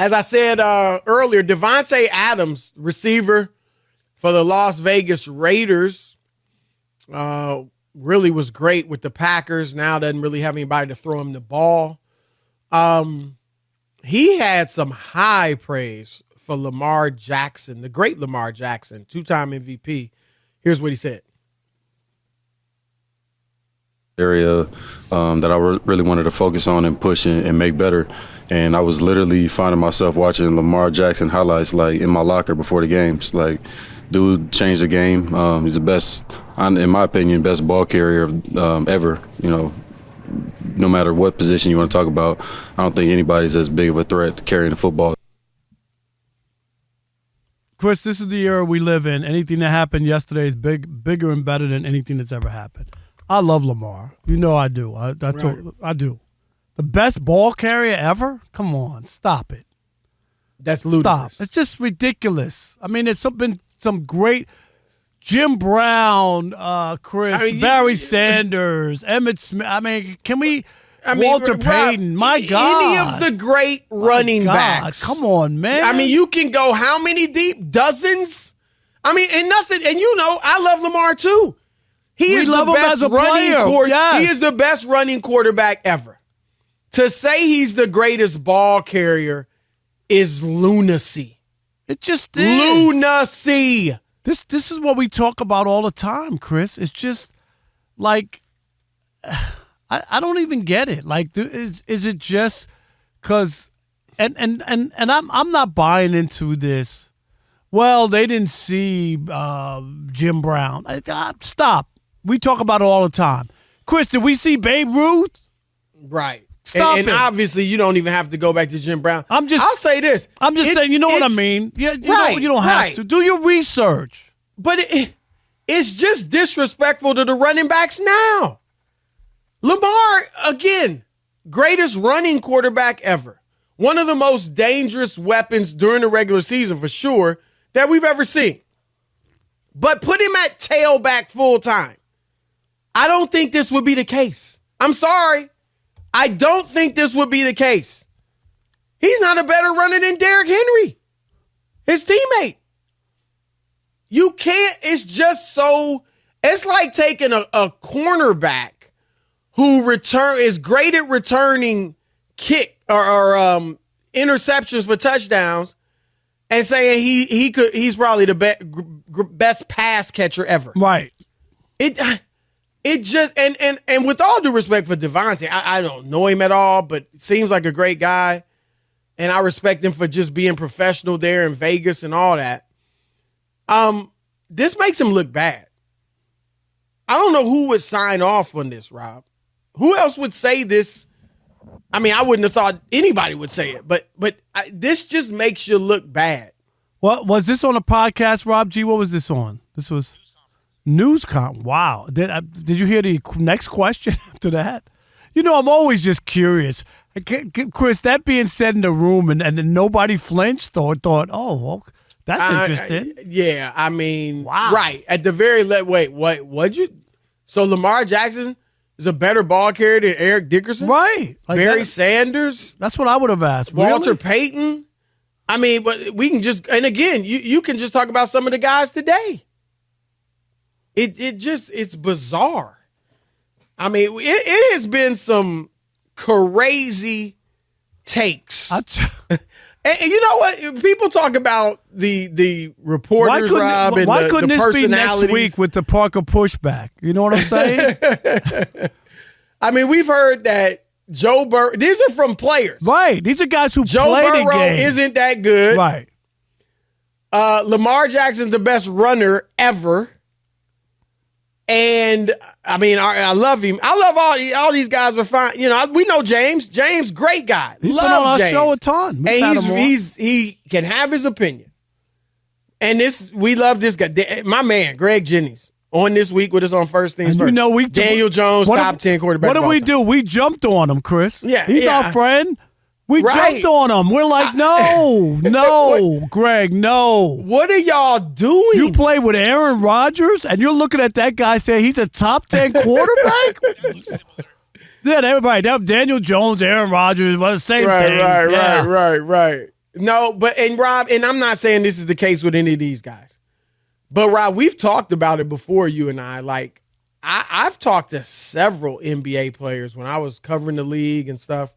As I said earlier, Davante Adams, receiver for the Las Vegas Raiders, really was great with the Packers. Now doesn't really have anybody to throw him the ball. He had some high praise for Lamar Jackson, the great Lamar Jackson, 2-time MVP. Here's what he said. Area that I really wanted to focus on and push and make better. And I was literally finding myself watching Lamar Jackson highlights like in my locker before the games. Like, dude changed the game. He's the best, in my opinion, best ball carrier ever. You know, no matter what position you want to talk about, I don't think anybody's as big of a threat to carrying the football. Chris, this is the era we live in. Anything that happened yesterday is bigger and better than anything that's ever happened. I love Lamar. You know I do. I do. The best ball carrier ever? Come on, stop it. That's ludicrous. Stop. It's just ridiculous. I mean, it's been some great Jim Brown, Chris, Barry Sanders, Emmett Smith. I mean, can we Walter Payton? My God. Any of the great running backs. Come on, man. I mean, you can go how many deep? Dozens? I mean, and nothing. And you know, I love Lamar too. He is the best running quarterback. He is the best running quarterback ever. To say he's the greatest ball carrier is lunacy. It just is. Lunacy. This is what we talk about all the time, Chris. It's just like I don't even get it. Like, is it just because? And I'm not buying into this. Well, they didn't see Jim Brown. Stop. We talk about it all the time. Chris, did we see Babe Ruth? Right. Stop and it. obviously, you don't even have to go back to Jim Brown. I'll say this. I'm just saying, you know what I mean? Yeah, you don't have to. Do your research. But it's just disrespectful to the running backs now. Lamar, again, greatest running quarterback ever. One of the most dangerous weapons during the regular season, for sure, that we've ever seen. But put him at tailback full time. I don't think this would be the case. I'm sorry. I don't think this would be the case. He's not a better runner than Derrick Henry, his teammate. You can't, it's just so, it's like taking a cornerback who is great at returning kick or interceptions for touchdowns and saying he's probably the best pass catcher ever. Right. It just, and with all due respect for Davante, I don't know him at all, but seems like a great guy. And I respect him for just being professional there in Vegas and all that. This makes him look bad. I don't know who would sign off on this, Rob. Who else would say this? I mean, I wouldn't have thought anybody would say it, but this just makes you look bad. What was this on a podcast, Rob G? What was this on? This was NewsCon. Wow. Did you hear the next question after that? You know, I'm always just curious. Chris, that being said in the room and nobody flinched or thought, oh, well, that's interesting. Yeah, I mean, wow. Right. At the very what'd you? So Lamar Jackson is a better ball carrier than Eric Dickerson? Right. Like Barry Sanders? That's what I would have asked. Walter Really? Payton? I mean, but we can just, and again, you can just talk about some of the guys today. It's bizarre. I mean, it has been some crazy takes. And you know what? People talk about the reporters, Rob, and why couldn't the this be next personalities. week with the Parker pushback? You know what I'm saying? I mean, we've heard that Joe Burrow. These are from players, right? These are guys who Joe play the Burrow game. isn't that good, right? Lamar Jackson's the best runner ever. And I mean, I love him. I love all these guys are fine. You know, we know James. James, great guy. He's love been on our James. show a ton. And he can have his opinion. And we love this guy. My man, Greg Jennings, on this week with us on First Things First. You know, Daniel Jones, top 10 quarterback. What did we do? We jumped on him, Chris. Yeah, he's our friend. We jumped on him. We're like, no, Greg, no. What are y'all doing? You play with Aaron Rodgers, and you're looking at that guy saying he's a top 10 quarterback? Yeah, everybody. Daniel Jones, Aaron Rodgers, was the same thing. Right. No, and Rob, and I'm not saying this is the case with any of these guys, but Rob, we've talked about it before, you and I. Like, I've talked to several NBA players when I was covering the league and stuff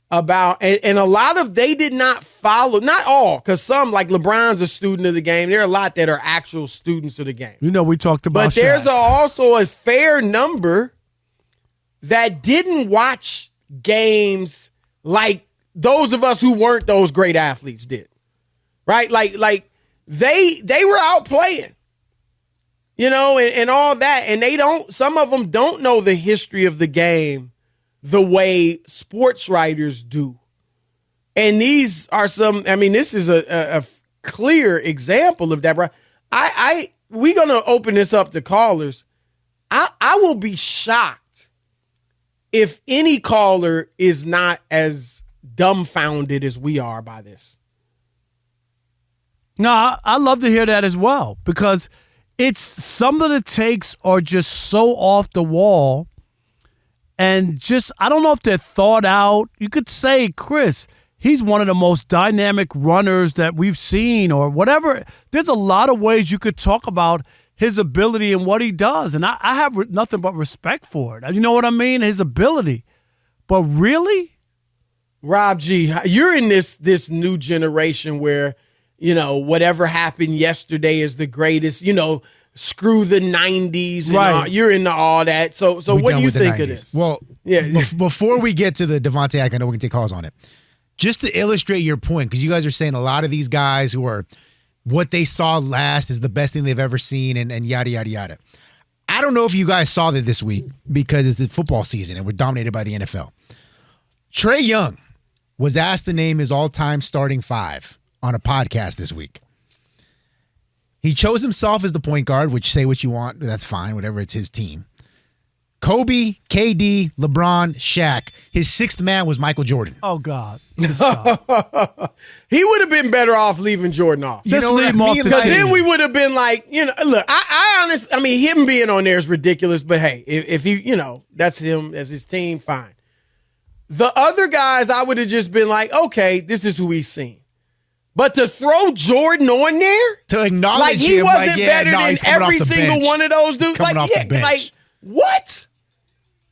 about, and a lot of they did not follow, not all, because some, like LeBron's a student of the game. There are a lot that are actual students of the game. You know, we talked about but there's also a fair number that didn't watch games like those of us who weren't those great athletes did, right? Like they were out playing, you know, and all that. And some of them don't know the history of the game the way sports writers do. And these are this is a clear example of that, bro. We're going to open this up to callers. I will be shocked if any caller is not as dumbfounded as we are by this. No, I love to hear that as well, because it's some of the takes are just so off the wall, and just, I don't know if they're thought out. You could say, Chris, he's one of the most dynamic runners that we've seen, or whatever. There's a lot of ways you could talk about his ability and what he does, and I have nothing but respect for it. You know what I mean? His ability. But really? Rob G, you're in this new generation where, you know, whatever happened yesterday is the greatest, you know, screw the 90s. And right. You're into all that. So what do you think of this? Well, before we get to the Davante, I know we can take calls on it. Just to illustrate your point, because you guys are saying a lot of these guys who are, what they saw last is the best thing they've ever seen, and yada, yada, yada. I don't know if you guys saw that this week, because it's the football season and we're dominated by the NFL. Trae Young was asked to name his all-time starting five on a podcast this week. He chose himself as the point guard, which, say what you want, that's fine, whatever, it's his team. Kobe, KD, LeBron, Shaq. His sixth man was Michael Jordan. Oh, God. He would have been better off leaving Jordan off. Just leave him off the Because team. then we would have been like, you know, look, I mean, him being on there is ridiculous, but hey, if he, you know, that's him as his team, fine. The other guys, I would have just been like, okay, this is who he's seen. But to throw Jordan on there, to acknowledge like he him, wasn't like, better than every single bench. one of those dudes. Coming Like, off the bench. like what?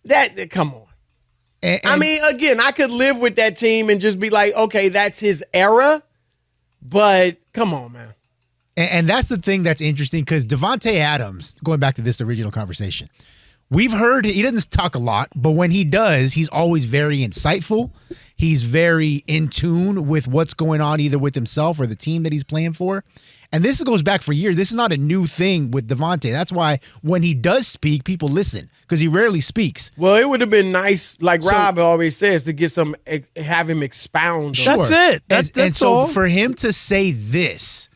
That come on. And I mean, again, I could live with that team and just be like, okay, that's his era. But come on, man. And that's the thing that's interesting, because Davante Adams, going back to this original conversation, we've heard he doesn't talk a lot, but when he does, he's always very insightful. He's very in tune with what's going on, either with himself or the team that he's playing for. And this goes back for years. This is not a new thing with Davante. That's why when he does speak, people listen, because he rarely speaks. Well, it would have been nice, like Rob always says, to get have him expound. Sure. That's it. That's so all. for him to say this,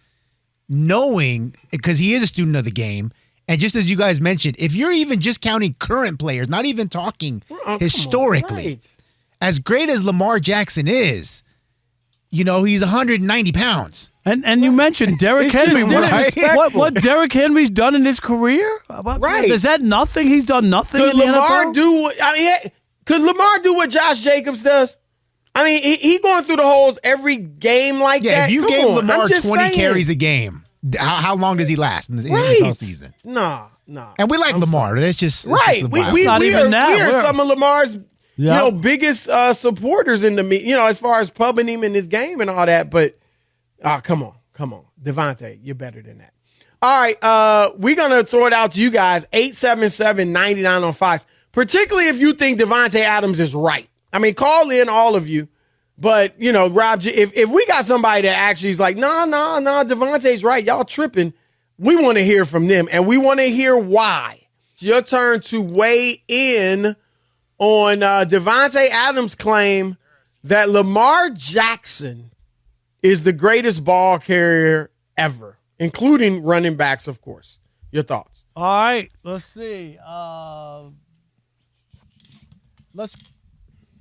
knowing, because he is a student of the game, and just as you guys mentioned, if you're even just counting current players, not even talking historically, right. As great as Lamar Jackson is, you know, he's 190 pounds. And you mentioned Derrick Henry. Right? What Derrick Henry's done in his career? Right. Is that nothing? He's done nothing Could in the Lamar NFL? could Lamar do what Josh Jacobs does? I mean, he going through the holes every game like that. Yeah, if you Come gave on, Lamar I'm 20 just saying. carries a game, how long does he last in the Right. NFL season? No. And we like Lamar. That's just Right. That's We the Not are even that. We're- some of Lamar's Yeah. biggest supporters in the as far as pubbing him in his game and all that. But come on. Davante, you're better than that. All right, we're going to throw it out to you guys, 877-99 on Fox, particularly if you think Davante Adams is right. I mean, call in, all of you. But, you know, Rob, if we got somebody that actually is like, no, Davante's right, y'all tripping, we want to hear from them, and we want to hear why. It's your turn to weigh in on Davante Adams' claim that Lamar Jackson is the greatest ball carrier ever, including running backs, of course. Your thoughts? All right, let's see.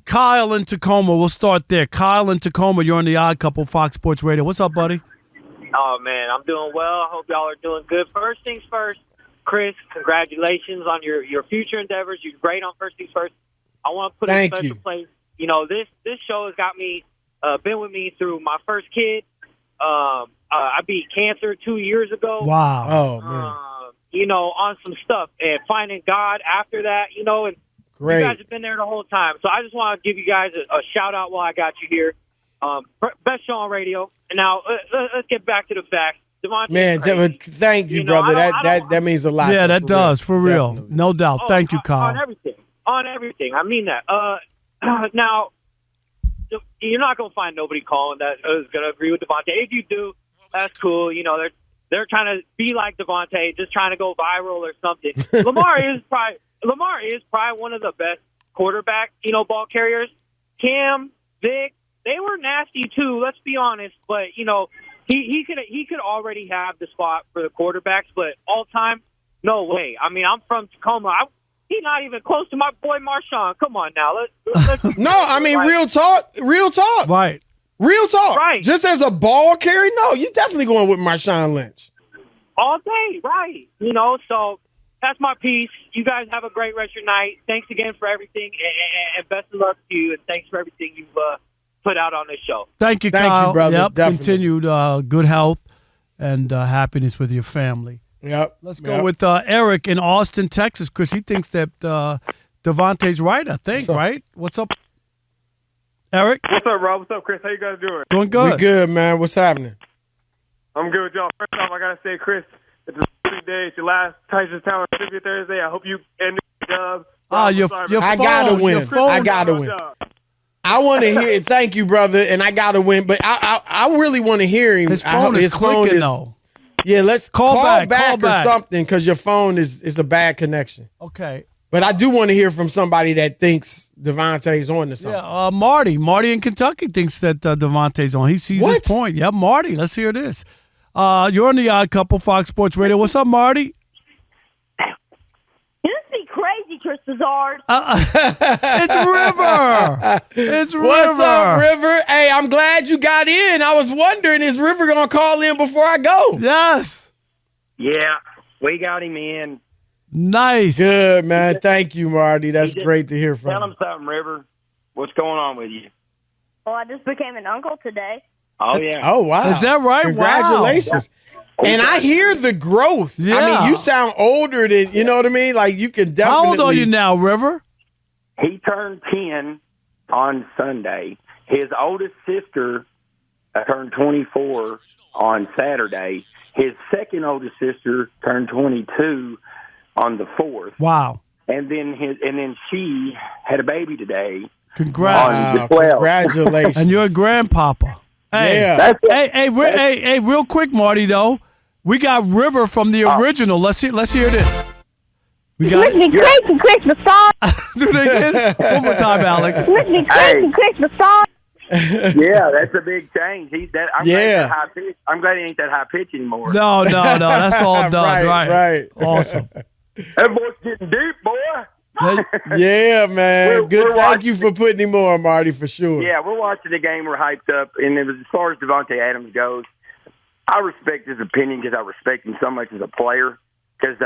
Kyle in Tacoma. We'll start there. Kyle in Tacoma, you're on the Odd Couple, Fox Sports Radio. What's up, buddy? Oh, man, I'm doing well. I hope y'all are doing good. First things first, Chris, congratulations on your future endeavors. You're great on First Things First. I want to put a special place. You know, this show has got me been with me through my first kid. I beat cancer 2 years ago. Wow. Oh, man. On some stuff and finding God after that, and Great. you guys have been there the whole time. So I just want to give you guys a shout out while I got you here. Best show on radio. And now let's get back to the facts. Davante, Man, thank you, brother. That means a lot. Yeah, though, that does, for real. Definitely. No doubt. Thank you, Kyle. On everything. I mean that. Now, you're not going to find nobody calling that is going to agree with Davante. If you do, that's cool. They're trying to be like Davante, just trying to go viral or something. Lamar is probably one of the best quarterback, ball carriers. Cam, Vic, they were nasty too. Let's be honest, but he could already have the spot for the quarterbacks, but all time, no way. I mean, I'm from Tacoma. He's not even close to my boy Marshawn. Come on now, let's No, I mean, real talk. Right. Real talk. Right. Just as a ball carrier, no, you're definitely going with Marshawn Lynch. all day, right? So that's my piece. You guys have a great rest of your night. Thanks again for everything, and best of luck to you, and thanks for everything you've put out on this show. Thank you, Thank you, Kyle. brother. Yep. Definitely. Continued good health and happiness with your family. Yep. Let's go with Eric in Austin, Texas, because he thinks that Davante's right, I think, right? What's up, Eric? What's up, Rob? What's up, Chris? How you guys doing? Doing good. We good, man. What's happening? I'm good with y'all. First off, I got to say, Chris, it's a big day. It's your last Tyson's Talent Tribute Thursday. I hope you end the job. Your I phone, gotta win. your phone- I gotta win. I want to hear. Thank you, brother, and I gotta win. But I really want to hear him. His phone is clicking, though. Yeah, let's call back back. or something, because your phone is a bad connection. Okay. But I do want to hear from somebody that thinks Davante's on to something. Yeah, Marty in Kentucky thinks that Davante's on. He sees his point. Yeah, Marty. Let's hear this. You're on the Odd Couple, Fox Sports Radio. What's up, Marty? You must be crazy, Chris Broussard. It's River. It's River. What's up, River? Hey, I'm glad you got in. I was wondering, is River going to call in before I go? Yes. Yeah, we got him in. Nice. Good, man. Thank you, Marty. That's great to hear from Tell you. him something, River. What's going on with you? Well, I just became an uncle today. Oh, yeah. Oh, wow. Is that right? Congratulations. Wow. And I hear the growth. Yeah. I mean, you sound older than, you know what I mean? Like, you can definitely. How old are you now, River? He turned 10 on Sunday. His oldest sister turned 24 on Saturday. His second oldest sister turned 22 on the 4th. Wow. And then she had a baby today. Congrats. On the 12th. Congratulations. And you're a grandpapa. Hey, Yeah. hey, real quick, Marty, though. We got River from the original. Let's hear this. We got Me crazy, Chris Broussard. Do it again. One more time, Alex. Me crazy, Chris Broussard. Yeah, that's a big change. Yeah. I'm glad he ain't that high pitch anymore. No, that's all done. Right. Awesome. That boy's getting deep, boy. Hey, Yeah, man. We're Good. Thank watching you for putting him on, Marty, for sure. Yeah, we're watching the game. We're hyped up. And as far as Davante Adams goes, I respect his opinion because I respect him so much as a player. Because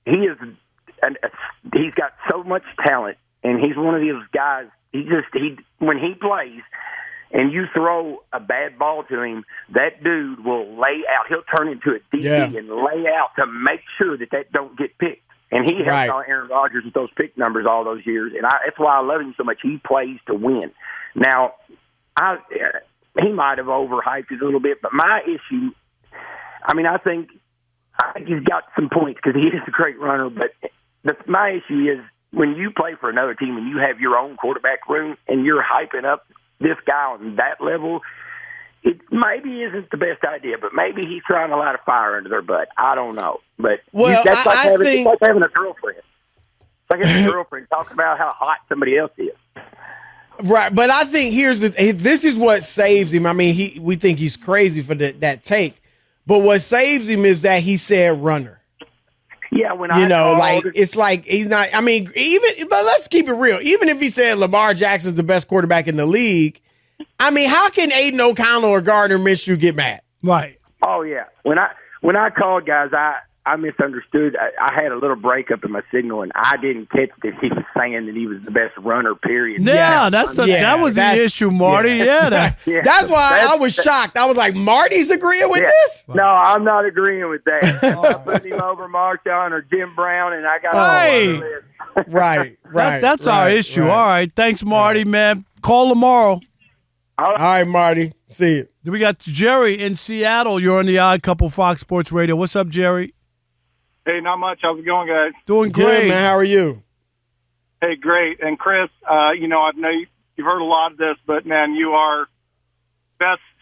he's got so much talent, and he's one of those guys. When he plays, and you throw a bad ball to him, that dude will lay out. He'll turn into a DB and lay out to make sure that don't get picked. And he helped out Aaron Rodgers with those pick numbers all those years. And that's why I love him so much. He plays to win. Now, he might have overhyped it a little bit, but my issue, I think he's got some points because he is a great runner. But my issue is when you play for another team and you have your own quarterback room and you're hyping up this guy on that level, it maybe isn't the best idea, but maybe he's trying to light a fire under their butt. I don't know. But it's like having a girlfriend. It's like having a girlfriend talking about how hot somebody else is. Right, but I think this is what saves him. I mean, we think he's crazy for that take, but what saves him is that he said runner. Yeah, when it's like he's not. I mean, but let's keep it real. Even if he said Lamar Jackson's the best quarterback in the league, I mean, how can Aiden O'Connell or Gardner Minshew get mad? Right. Oh yeah. When I called guys, I I misunderstood. I had a little breakup in my signal, and I didn't catch that he was saying that he was the best runner, period. Yeah, that was the issue, Marty. Yeah, that's why I was shocked. I was like, Marty's agreeing with this? No, I'm not agreeing with that. I put him over Marshawn or Jim Brown, and I got Right. That's our issue. All right. Thanks, Marty, man. Call tomorrow. All right, Marty. See you. Then we got Jerry in Seattle. You're on the Odd Couple Fox Sports Radio. What's up, Jerry? Hey, not much. How's it going, guys? Doing great. Good, man. How are you? Hey, great. And Chris, I know you've heard a lot of this, but man, you are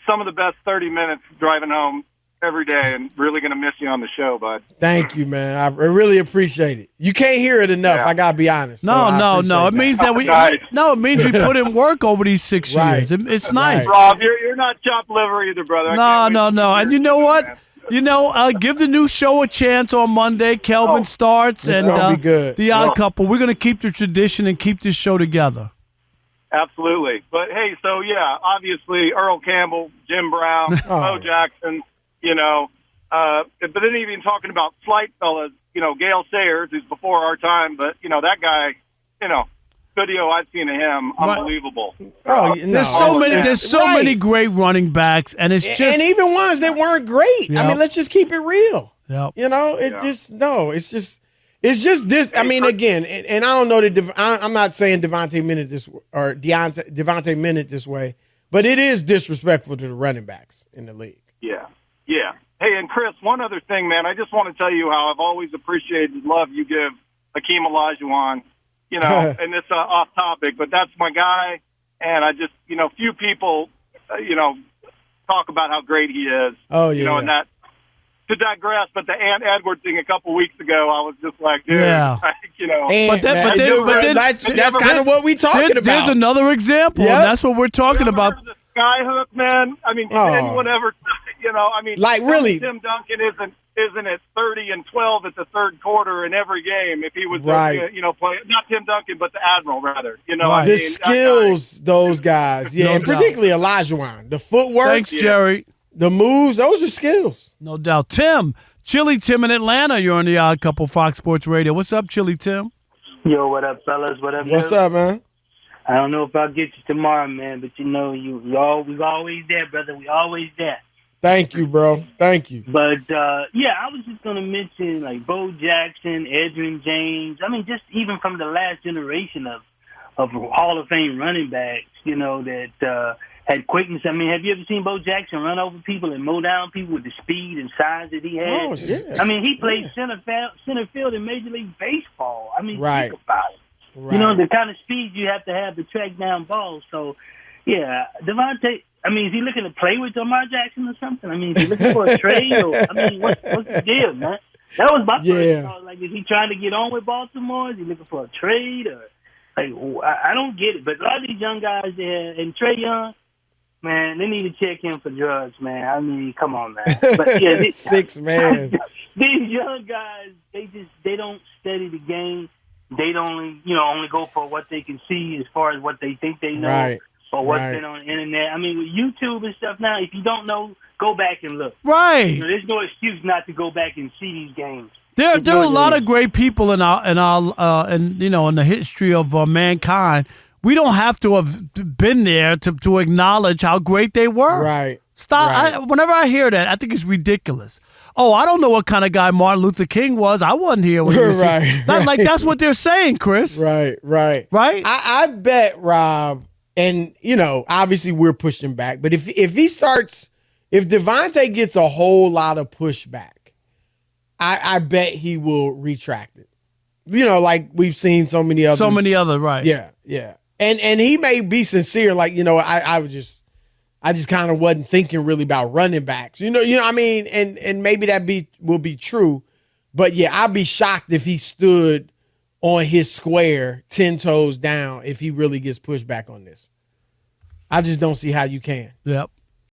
some of the best 30 minutes driving home every day, and really going to miss you on the show, bud. Thank you, man. I really appreciate it. You can't hear it enough. I gotta be honest. No. It means that it means we put in work over these 6 years. It's nice. Rob, you're not chopped liver either, brother. No. And you know what? Give the new show a chance on Monday. Kelvin starts, it's and gonna be good. The Odd Couple. We're going to keep the tradition and keep this show together. Absolutely. But hey, so yeah, obviously Earl Campbell, Jim Brown, Bo Jackson. But then even talking about slight fellas, Gale Sayers, who's before our time, but that guy, video I've seen of him, unbelievable. There's so many great running backs, and it's just and even ones that weren't great. Yep. I mean, let's just keep it real. Yep. It's just this. I mean, again, and I don't know that I'm not saying Davante Minute Davante Minute this way, but it is disrespectful to the running backs in the league. Yeah. Hey, and Chris, one other thing, man. I just want to tell you how I've always appreciated the love you give Hakeem Olajuwon. And it's off topic, but that's my guy. And I just, few people, talk about how great he is. Oh, yeah. And that, to digress, but the Ant Edwards thing a couple weeks ago, I was just like, dude, yeah. That's kind of what we talking about. There's another example, and that's what we're talking about. The skyhook, man. I mean, did anyone ever, like really, Tim Duncan isn't at 30 and 12 at the third quarter in every game if he was, playing, not Tim Duncan, but the Admiral, rather. The skills, those guys. Yeah, and particularly Olajuwon. The footwork. Thanks, Jerry. The moves, those are skills. No doubt. Chili Tim in Atlanta, you're on the Odd Couple Fox Sports Radio. What's up, Chili Tim? Yo, what up, fellas? What's up, man? I don't know if I'll get you tomorrow, man, but we always there, brother. We always there. Thank you, bro. Thank you. But, I was just going to mention, like, Bo Jackson, Edgerrin James. I mean, just even from the last generation of Hall of Fame running backs, that had quickness. I mean, have you ever seen Bo Jackson run over people and mow down people with the speed and size that he had? Oh, yeah. I mean, he played center field in Major League Baseball. I mean, right. Think about it. Right. The kind of speed you have to track down balls. So, yeah, Davante, I mean, is he looking to play with Lamar Jackson or something? I mean, is he looking for a trade? What's the deal, man? That was my first thought. Like, is he trying to get on with Baltimore? Is he looking for a trade? Or I don't get it. But a lot of these young guys there, and Trae Young, man, they need to check in for drugs, man. I mean, come on, man. But yeah, 6 man. These young guys, they don't study the game. They don't, only go for what they can see as far as what they think they know. Right. Or what's been on the internet. I mean, with YouTube and stuff now, if you don't know, go back and look. Right. There's no excuse not to go back and see these games. There are a lot of great people in the history of mankind. We don't have to have been there to acknowledge how great they were. Right. Stop. Right. Whenever I hear that, I think it's ridiculous. Oh, I don't know what kind of guy Martin Luther King was. I wasn't here when he was right. Like that's what they're saying, Chris. Right. I bet, Rob, and obviously we're pushing back, but if Davante gets a whole lot of pushback, I bet he will retract it. Like we've seen so many other, right? Yeah. And he may be sincere, like I just kind of wasn't thinking really about running backs. You know what I mean? And maybe that will be true. But yeah, I'd be shocked if he stood on his square 10 toes down if he really gets pushed back on this. I just don't see how you can. Yep.